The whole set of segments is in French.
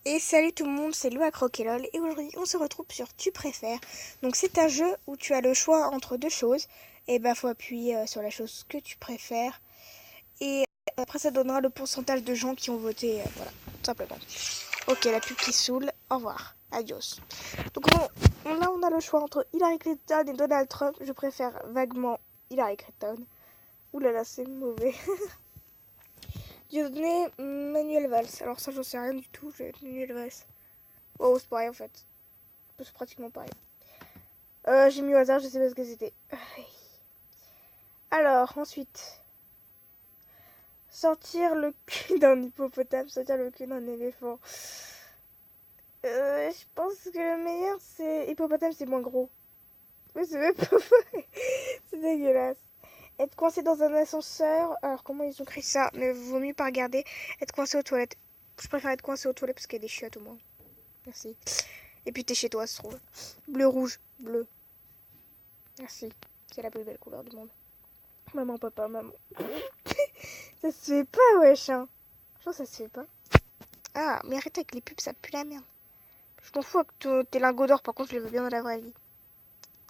Et salut tout le monde, c'est Lou à Croquelol et aujourd'hui on se retrouve sur Tu préfères. Donc c'est un jeu où tu as le choix entre deux choses et faut appuyer sur la chose que tu préfères et après ça donnera le pourcentage de gens qui ont voté, voilà, tout simplement. Ok, la pub qui saoule, au revoir, adios. Donc là on a le choix entre Hillary Clinton et Donald Trump, je préfère vaguement Hillary Clinton. Ouh là là, c'est mauvais. Dieudonné Manuel Valls, alors ça j'en sais rien du tout, je vais être Manuel Valls. Oh, c'est pareil en fait. C'est pratiquement pareil. J'ai mis au hasard, je sais pas ce que c'était. Alors, ensuite. Sortir le cul d'un hippopotame, sortir le cul d'un éléphant. Je pense que le meilleur c'est. Hippopotame, c'est moins gros. Mais c'est même pas vrai. C'est dégueulasse. Être coincé dans un ascenseur. Alors, comment ils ont créé ça? Mais vaut mieux pas regarder. Être coincé aux toilettes. Je préfère être coincé aux toilettes parce qu'il y a des chiottes au moins. Merci. Et puis t'es chez toi, ça se trouve. Bleu, rouge, bleu. Merci. C'est la plus belle couleur du monde. Maman, papa, maman. Ça se fait pas, wesh. Hein. Franchement, ça se fait pas. Ah, mais arrête avec les pubs, ça pue la merde. Je m'en fous avec tes lingots d'or, par contre, je les veux bien dans la vraie vie.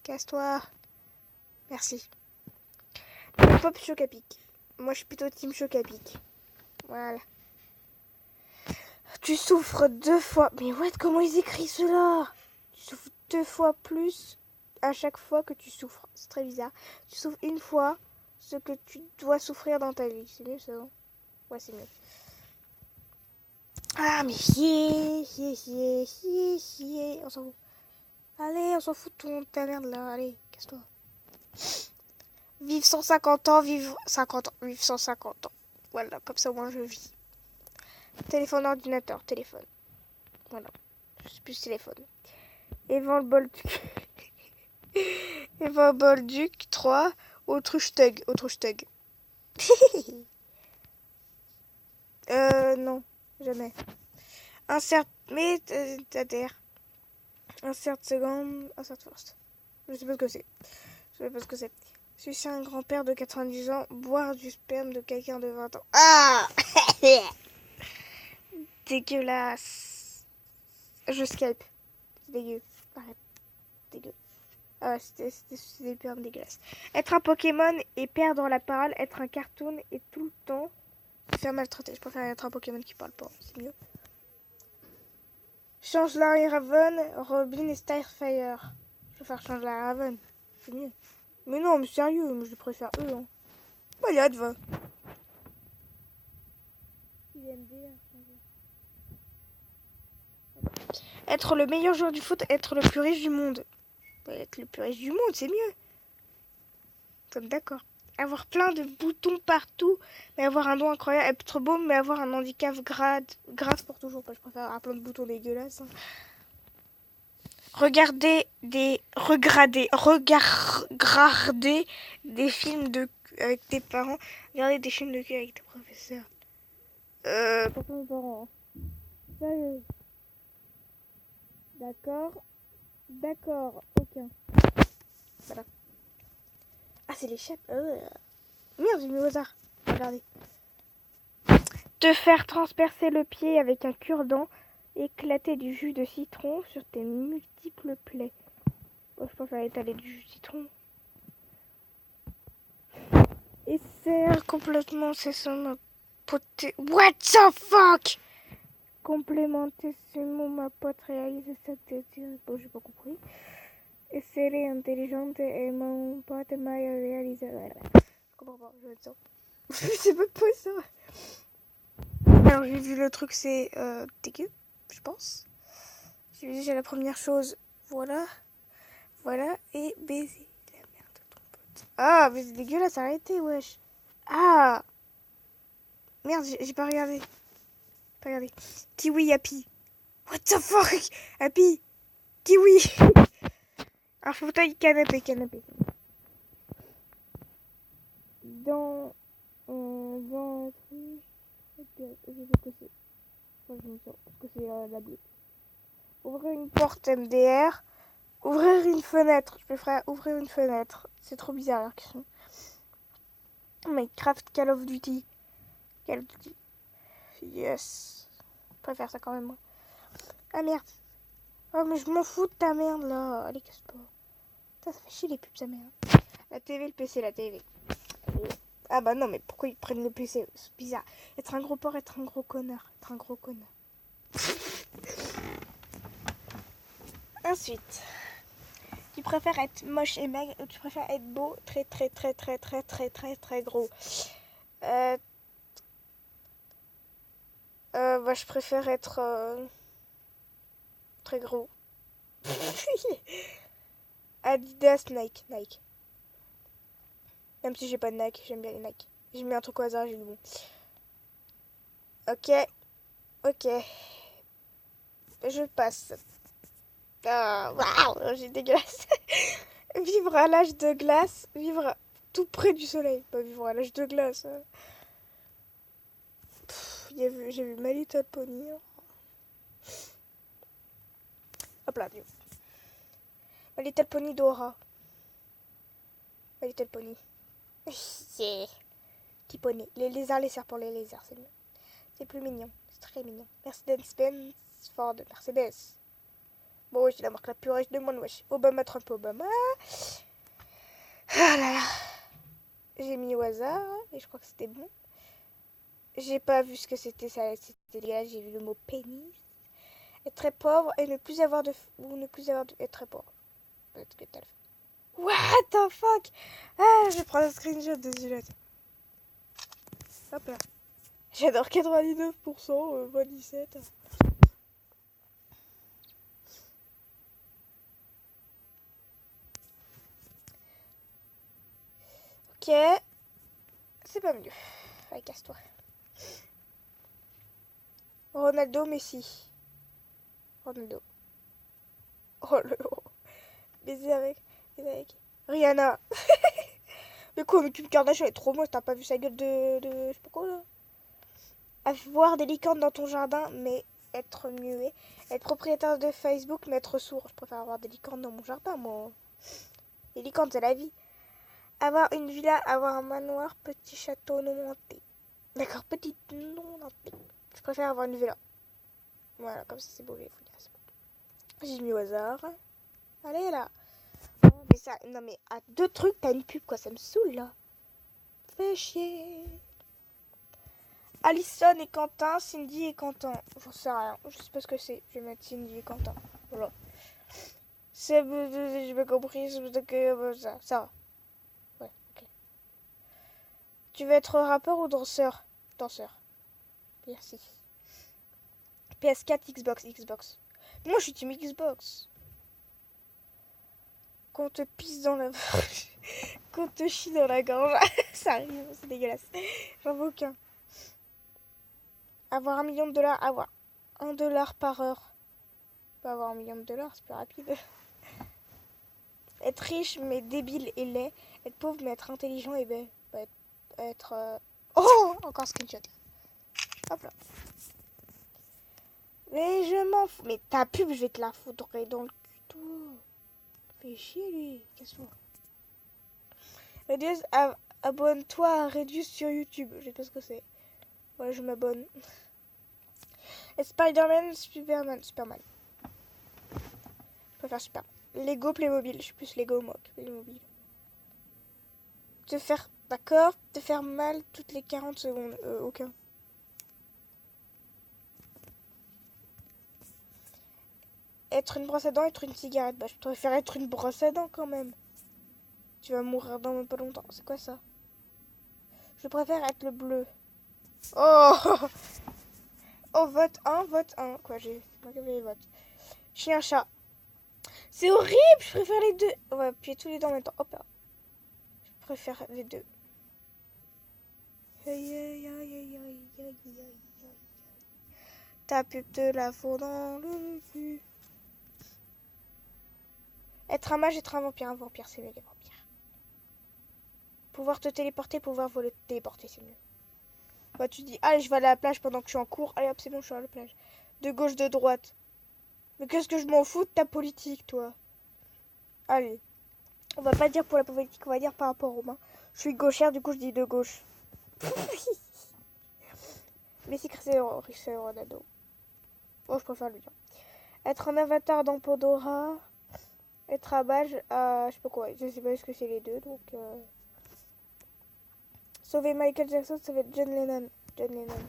Casse-toi. Merci. Pop choc à pic. Moi, je suis plutôt team choc à pic. Voilà. Tu souffres 2 fois. Mais what, comment ils écrivent cela? Tu souffres 2 fois plus à chaque fois que tu souffres. C'est très bizarre. Tu souffres une fois ce que tu dois souffrir dans ta vie. C'est mieux ça, non? Ouais, c'est mieux. Ah, mais chier. On s'en fout. Allez, on s'en fout de ta merde là. Allez, casse-toi. Vive 150 ans, vive 50 ans, vive 150 ans. Voilà, comme ça, moi je vis. Téléphone, ordinateur, téléphone. Voilà. Je sais plus téléphone. Evan Bolduc. Evan Bolduc 3. Autruche Tug. Non, jamais. Insert. Mais t'adhères. Insert seconde. Insert first. Je sais pas ce que c'est. Sucer un grand-père de 90 ans. Boire du sperme de quelqu'un de 20 ans. Ah. Dégueulasse. Je Skype. C'est dégueu. Arrête. Dégueu. Ah, c'était hyper dégueulasse. Être un Pokémon et perdre la parole. Être un cartoon et tout le temps se faire maltraiter. Je préfère être un Pokémon qui parle pas. C'est mieux. Change Larry Raven, Robin et Starfire. Je préfère changer Larry Raven. C'est mieux. Mais non, mais sérieux, moi je préfère eux. Hein. Bah, y'a va. Être le meilleur joueur du foot, être le plus riche du monde. Être le plus riche du monde, c'est mieux. Comme d'accord. Avoir plein de boutons partout, mais avoir un don incroyable, être beau, mais avoir un handicap grave pour toujours. Je préfère avoir plein de boutons dégueulasses. Hein. Regarder des films avec tes parents. Regarder des films de cul avec tes professeurs. Pourquoi mes parents? Sérieux. D'accord, aucun. Voilà. Ah, c'est les chefs. Merde, j'ai mis au hasard. Regardez. Te faire transpercer le pied avec un cure-dent. Éclater du jus de citron sur tes multiples plaies. Oh, je préfère étaler du jus de citron. Et serre complètement ses sommes poté. What the fuck? Complémenter ce mot, ma pote, réaliser sa désir. Bon, j'ai pas compris. Et serrer intelligente et mon pote m'a réalisé. Je comprends pas, je vais être ça. C'est pas pas ça. Alors, j'ai vu le truc, c'est dégueu, je pense. J'ai vu déjà la première chose. Voilà. Et baiser. La merde de ton pote. Ah, mais c'est dégueulasse, arrêtez, wesh. Ah. Merde, j'ai pas regardé. Kiwi Happy. What the fuck? Happy. Kiwi. Un fauteuil canapé. Dans un truc. Je sais pas ce que c'est. Enfin, je me sens parce que c'est la bleue. Ouvrir une porte MDR. Ouvrir une fenêtre. Je préfère ouvrir une fenêtre. C'est trop bizarre leur question. Minecraft, Call of Duty. Yes. Je préfère ça quand même. Ah merde. Oh mais je m'en fous de ta merde là. Allez, casse-toi. Putain, ça fait chier les pubs, sa mère. La TV, le PC, la TV. Ah bah non, mais pourquoi ils prennent le PC? C'est bizarre. Être un gros porc, être un gros connard. Être un gros connard. Ensuite, tu préfères être moche et maigre ou tu préfères être beau, très très très très très très très très gros? Bah, je préfère être très gros. Adidas, Nike, Nike. Même si j'ai pas de Nike, j'aime bien les Nike. J'ai mis un truc au hasard, j'ai le bon. Ok, ok. Je passe. Ah, waouh, j'ai dégueulasse. Vivre à l'âge de glace, vivre tout près du soleil, pas vivre à l'âge de glace. J'ai vu My Little Pony. Hop là, vieux. My Little Pony Dora. My Little Pony. Yeah. Petit poney. Les lézards, les serpents, les lézards, c'est mieux. C'est plus mignon. C'est très mignon. Mercedes-Benz, Ford, Mercedes. Bon, wesh, la marque la plus riche du monde, wesh. Obama, Trump, Obama. Ah là là. J'ai mis au hasard et je crois que c'était bon. J'ai pas vu ce que c'était, ça. C'était là, j'ai vu le mot pénis. Être très pauvre et ne plus avoir de. Ou ne plus avoir de. Être très pauvre. Peut-être que t'as le fait. What the fuck? Ah, je prends un screenshot de celui-là. Hop là. J'adore 99%, 27. Ok. C'est pas mieux. Allez, casse-toi. Ronaldo, Messi. Ronaldo. Oh le. Baiser avec. Rihanna. Mais quoi, mais Kim Kardashian est trop moche, t'as pas vu sa gueule de. Je sais pas quoi là. Avoir des licornes dans ton jardin, mais être muet. Être propriétaire de Facebook, mais être sourd. Je préfère avoir des licornes dans mon jardin, moi. Les licornes, c'est la vie. Avoir une villa, avoir un manoir, petit château non hanté. D'accord, petite non hanté. Je préfère avoir une villa. Voilà, comme ça c'est beau, les fouilles. J'ai mis au hasard. Allez là. Mais ça, non mais à deux trucs, t'as une pub quoi, ça me saoule là. Fais chier. Alison et Quentin, Cindy et Quentin. J'en sais rien, je sais pas ce que c'est. Je vais mettre Cindy et Quentin. Voilà. C'est. J'ai pas compris, ça va. Ouais, ok. Tu veux être rappeur ou danseur? Danseur. Merci. PS4, Xbox, Xbox. Moi je suis team Xbox. Qu'on te pisse dans la. Qu'on te chie dans la gorge. Ça arrive, c'est dégueulasse. J'en veux aucun. Avoir 1 million de dollars, avoir 1 dollar par heure. Pas avoir 1 million de dollars, c'est plus rapide. Être riche mais débile et laid. Être pauvre mais être intelligent et bête. Être. Oh, encore screenshot. Hop là. Mais je m'en fous. Mais ta pub, je vais te la foutre dans le cul, toi. Fais chier, lui. Casse-toi. Redius, abonne-toi à Redius sur YouTube. Je sais pas ce que c'est. Voilà, je m'abonne. Et Spider-Man, Superman. Je préfère Superman. Lego, Playmobil. Je suis plus Lego, moi, que Playmobil. Te faire. D'accord. Te faire mal toutes les 40 secondes. Aucun. Être une brosse à dents, être une cigarette. Bah, je préfère être une brosse à dents quand même. Tu vas mourir dans même pas longtemps. C'est quoi ça? Je préfère être le bleu. Oh. Oh, vote 1, vote 1. Quoi, j'ai manqué les votes. Chien, chat. C'est horrible, je préfère les deux. On va appuyer tous les deux en même temps. Hop là. Je préfère les deux. Ta pub te la faut dans le cul. Être un mage, être un vampire. Un vampire, c'est mieux les vampires. Pouvoir te téléporter, pouvoir voler, te téléporter, c'est mieux. Bah, tu dis, allez, je vais aller à la plage pendant que je suis en cours. Allez, hop, c'est bon, je suis à la plage. De gauche, de droite. Mais qu'est-ce que je m'en fous de ta politique, toi? Allez. On va pas dire pour la politique, on va dire par rapport aux mains. Je suis gauchère, du coup, je dis de gauche. Messi, Cristiano Ronaldo. Oh, je préfère lui. Être un avatar dans Pandora. Être un mage à... je sais pas quoi. Je sais pas ce que c'est les deux, donc... Sauver Michael Jackson, ça va être John Lennon. John Lennon.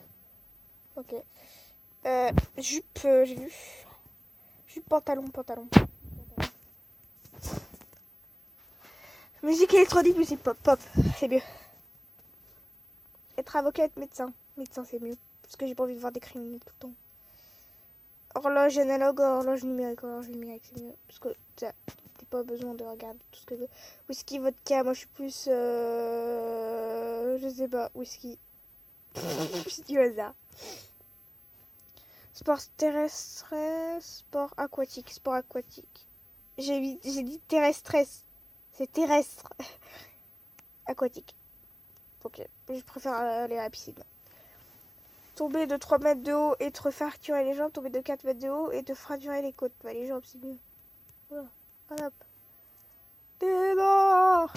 Ok. Jupe, j'ai vu. Jupe, pantalon, pantalon. Musique électronique, musique pop, pop. C'est mieux. Être avocat, être médecin. Médecin, c'est mieux. Parce que j'ai pas envie de voir des criminels tout le temps. Horloge analogue, horloge numérique, c'est mieux. Parce que t'as pas besoin de regarder tout ce que tu veux. Whisky, vodka, moi je suis plus... je sais pas, whisky. C'est du hasard. Sport terrestre, sport aquatique, sport aquatique. J'ai dit terrestre. C'est terrestre. Aquatique. Ok, je préfère aller à la piscine. Tomber de 3 mètres de haut et te fracturer les jambes. Tomber de 4 mètres de haut et te fracturer les côtes. Bah, les jambes, c'est mieux. Voilà. Hop. T'es mort.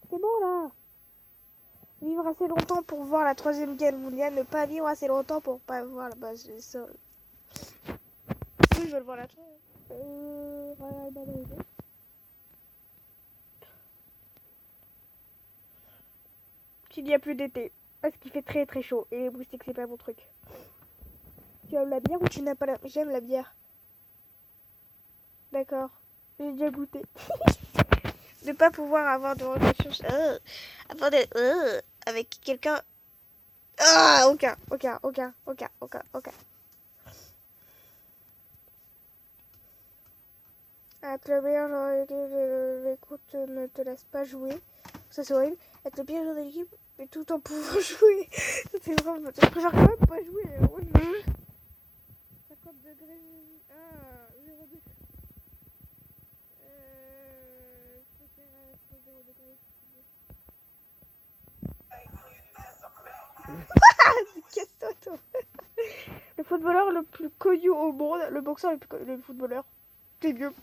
C'est bon là. Vivre assez longtemps pour voir la 3e guerre mondiale. Ne pas vivre assez longtemps pour pas voir la base. C'est ça. Oui, je veux le voir la 3. S'il n'y a plus d'été. Parce qu'il fait très très chaud. Et les moustiques, c'est pas mon truc. Tu aimes la bière ou tu n'as pas la... J'aime la bière. D'accord. J'ai déjà goûté. Ne pas pouvoir avoir de relations avec quelqu'un. Ah, aucun. Être le meilleur joueur de l'écoute ne te laisse pas jouer. Ça c'est horrible. Être le pire joueur de l'équipe mais tout en pouvant jouer. C'est vraiment... Je préfère quand même pas jouer. 50 degrés. Ah, 0 degré. Je préfère être 0 degré. Casse-toi, toi. Le footballeur le plus connu au monde, le boxeur le plus connu, le footballeur. C'est mieux.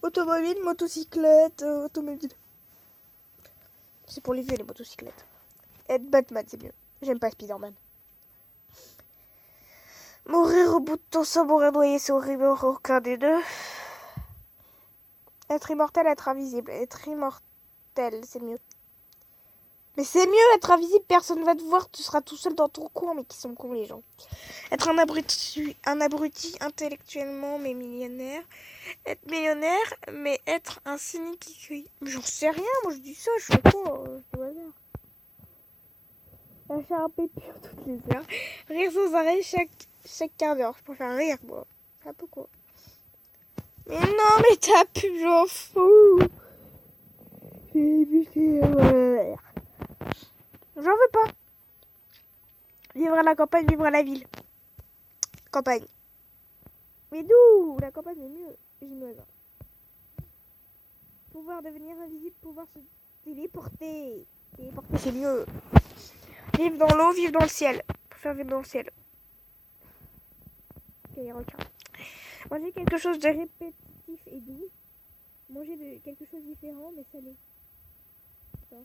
Automobile, motocyclette, automobile. C'est pour les vieux, les motocyclettes. Être Batman, c'est mieux. J'aime pas Spider-Man. Mourir au bout de ton sang, mourir noyé, c'est horrible, aucun des deux. Être immortel, être invisible. Être immortel, c'est mieux. Mais c'est mieux être invisible, personne va te voir, tu seras tout seul dans ton coin, mais qui sont cons les gens. Être un abruti intellectuellement mais millionnaire. Être millionnaire mais être un cynique qui crie. Mais j'en sais rien, moi je dis ça, je sais pas, c'est au hasard. Lâcher un pépure toutes les heures. Rire sans arrêt chaque quart d'heure. Je préfère rire, moi. C'est un peu quoi. Mais non, mais ta pub, j'en fous. J'en veux pas. Vivre à la campagne, vivre à la ville. Campagne. Mais d'où? La campagne est mieux. J'ai mieux hasard. Pouvoir devenir invisible, pouvoir se téléporter. Téléporter, c'est mieux. Vivre dans l'eau, vivre dans le ciel. Je préfère vivre dans le ciel. Ok, requin. Manger quelque chose de répétitif et doux. Manger de quelque chose de différent mais salé. Ça.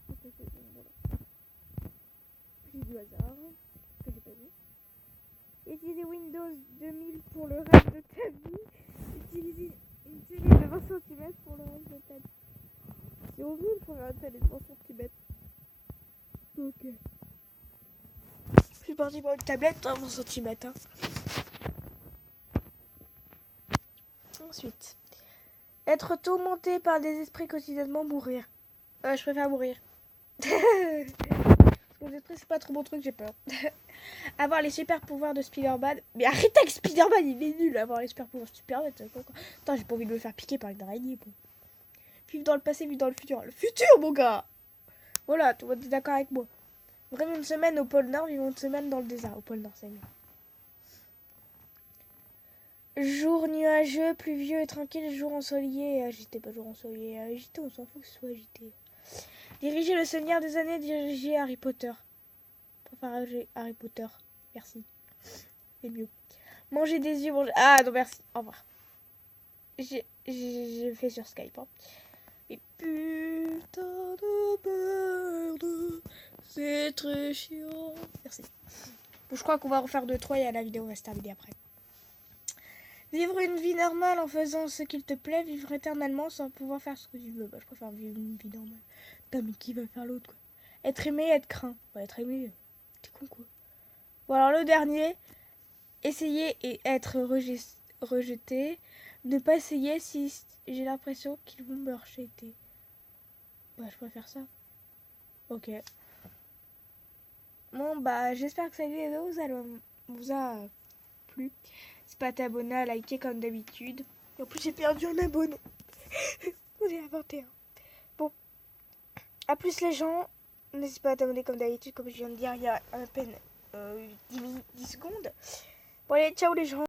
Je pense que c'est bon, voilà. J'ai du hasard. Que j'ai pas vu. Utiliser Windows 2000 pour le reste de ta vie. Utiliser une télé de 20 cm pour le reste de ta vie. C'est horrible pour une télé de 20 cm. Ok. Je suis partie pour une tablette à 20 cm. Hein. Ensuite. Être tourmenté par des esprits quotidiennement, mourir. Je préfère mourir. Parce que les esprits, c'est pas trop mon truc, j'ai peur. Avoir les super pouvoirs de Spider-Man. Mais arrête avec Spider-Man, il est nul. Avoir les super pouvoirs de Spider-Man. Attends, j'ai pas envie de me faire piquer par une araignée. Bon. Vivre dans le passé, vivre dans le futur. Le futur, mon gars. Voilà, tout le monde est d'accord avec moi. Vraiment une semaine au pôle Nord, vivre une semaine dans le désert. Au pôle Nord, c'est mieux. Jour nuageux, pluvieux et tranquille, jour ensoleillé et agité. Pas jour ensoleillé et agité, on s'en fout que ce soit agité. Diriger le Seigneur des Années, diriger Harry Potter. Préférer Harry Potter. Merci. C'est mieux. Manger des yeux, manger... Ah non, merci. Au revoir. J'ai fait sur Skype. Hein. Et putain de merde, c'est être chiant. Merci. Bon, je crois qu'on va refaire 2-3 et la vidéo va se terminer après. Vivre une vie normale en faisant ce qu'il te plaît, vivre éternellement sans pouvoir faire ce que tu veux. Bah, je préfère vivre une vie normale. Putain, mais qui va faire l'autre, quoi. Être aimé, être craint. Bah, être aimé, t'es con, quoi. Bon, alors le dernier, essayer et être rejeté. Ne pas essayer si j'ai l'impression qu'ils vont me rejeter. Bah, je préfère ça. Ok. Bon, bah, j'espère que cette vidéo vous a plu. C'est pas t'abonner, à liker comme d'habitude. Et en plus, j'ai perdu un abonné. On est à 21. Bon, à plus les gens. N'hésitez pas à t'abonner comme d'habitude, comme je viens de dire il y a à peine 10 secondes. Bon, allez, ciao les gens.